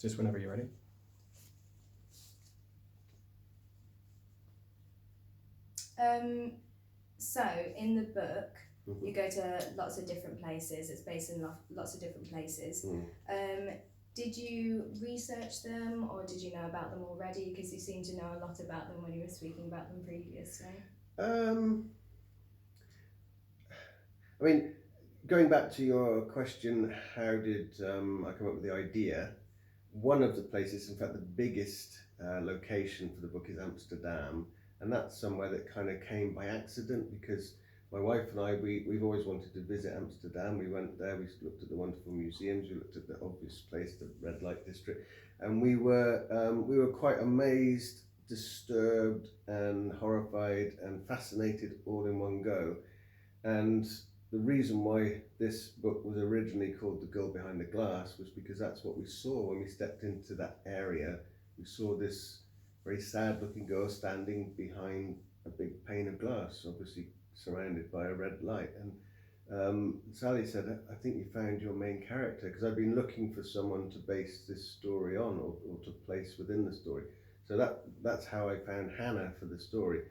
Just whenever you're ready. So in the book, you go to lots of different places. It's based in lots of different places. Did you research them, or did you know about them already? Because you seem to know a lot about them when you were speaking about them previously. I mean, going back to your question, how did I come up with the idea? One of the places, in fact, the biggest location for the book is Amsterdam, and that's somewhere that kind of came by accident because my wife and I, we've always wanted to visit Amsterdam. We went there, we looked at the wonderful museums, we looked at the obvious place, the red light district, and we were quite amazed, disturbed, and horrified and fascinated all in one go. And the reason why this book was originally called The Girl Behind the Glass was because that's what we saw when we stepped into that area. We saw this very sad looking girl standing behind a big pane of glass, obviously surrounded by a red light. And Sally said, I think you found your main character, because I've been looking for someone to base this story on, or to place within the story. So that's how I found Hannah for the story.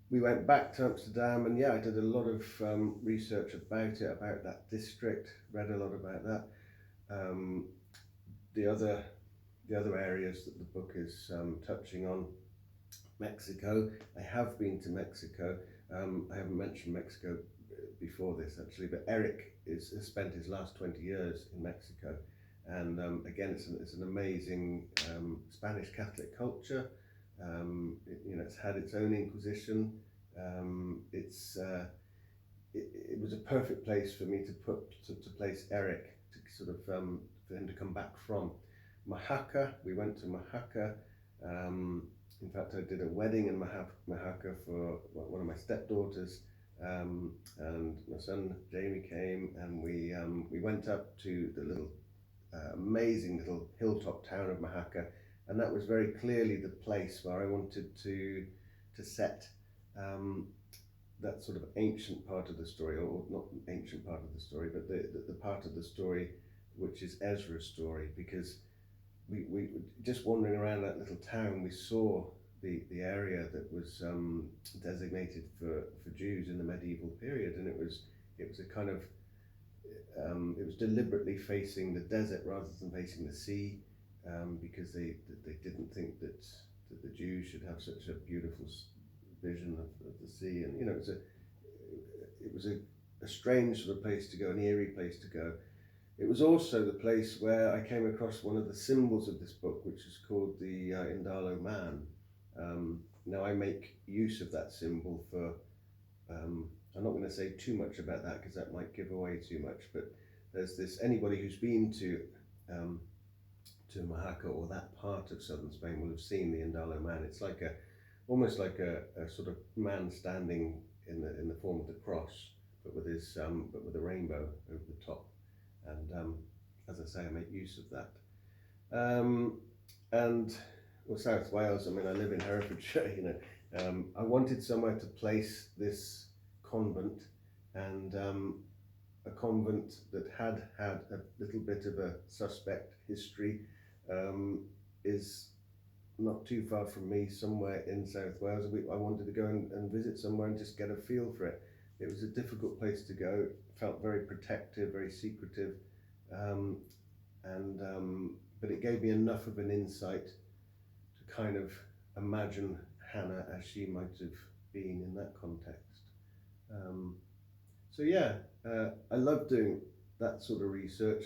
We went back to Amsterdam, and yeah, I did a lot of research about it, about that district, read a lot about that. The other areas that the book is touching on, Mexico. I have been to Mexico. I haven't mentioned Mexico before this actually, but Eric has spent his last 20 years in Mexico, and again, it's an amazing Spanish Catholic culture. It's had its own Inquisition. It was a perfect place for me to place Eric, to sort of for him to come back from. Oaxaca, we went to Oaxaca. In fact, I did a wedding in Oaxaca for one of my stepdaughters, and my son Jamie came, and we went up to the little amazing little hilltop town of Oaxaca, and that was very clearly the place where I wanted to set that sort of ancient part of the story, or not ancient part of the story, but the part of the story which is Ezra's story, because we just wandering around that little town, we saw the area that was designated for Jews in the medieval period, and it was a kind of it was deliberately facing the desert rather than facing the sea, because they didn't think that the Jews should have such a beautiful vision of the sea, and it was a strange sort of place to go, an eerie place to go. It was also the place where I came across one of the symbols of this book, which is called the Indalo Man. Now I make use of that symbol for, I'm not going to say too much about that because that might give away too much, but there's this, anybody who's been to Oaxaca or that part of southern Spain will have seen the Indalo Man. It's like almost like a sort of man standing in the form of the cross, but with a rainbow over the top. And as I say, I make use of that. And well, South Wales, I mean, I live in Herefordshire, I wanted somewhere to place this convent, and a convent that had a little bit of a suspect history, is not too far from me, somewhere in South Wales. I wanted to go and visit somewhere and just get a feel for it. It was a difficult place to go. It felt very protective, very secretive, but it gave me enough of an insight to kind of imagine Hannah as she might have been in that context. So yeah, I love doing that sort of research.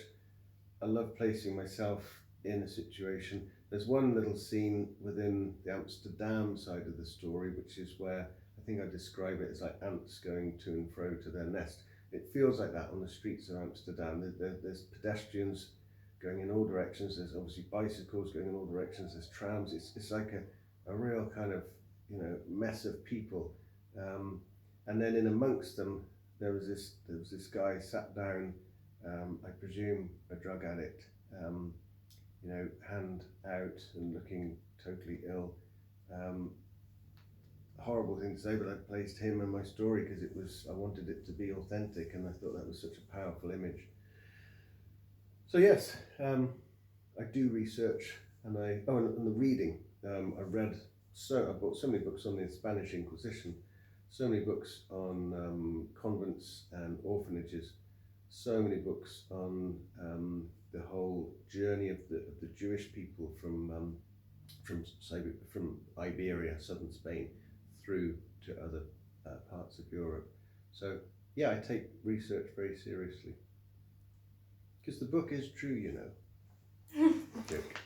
I love placing myself in a situation. There's one little scene within the Amsterdam side of the story, which is where I think I describe it as like ants going to and fro to their nest. It feels like that on the streets of Amsterdam. There's pedestrians going in all directions. There's obviously bicycles going in all directions. There's trams. It's like a real kind of mess of people. And then in amongst them, there was this guy sat down. I presume a drug addict. Hand out and looking totally ill. Horrible thing to say, but I placed him in my story because I wanted it to be authentic, and I thought that was such a powerful image. So yes, I do research, and and the reading. I bought so many books on the Spanish Inquisition, so many books on convents and orphanages, so many books on the whole journey of the Jewish people from Iberia, southern Spain, through to other parts of Europe. So yeah, I take research very seriously because the book is true, you know. Joke.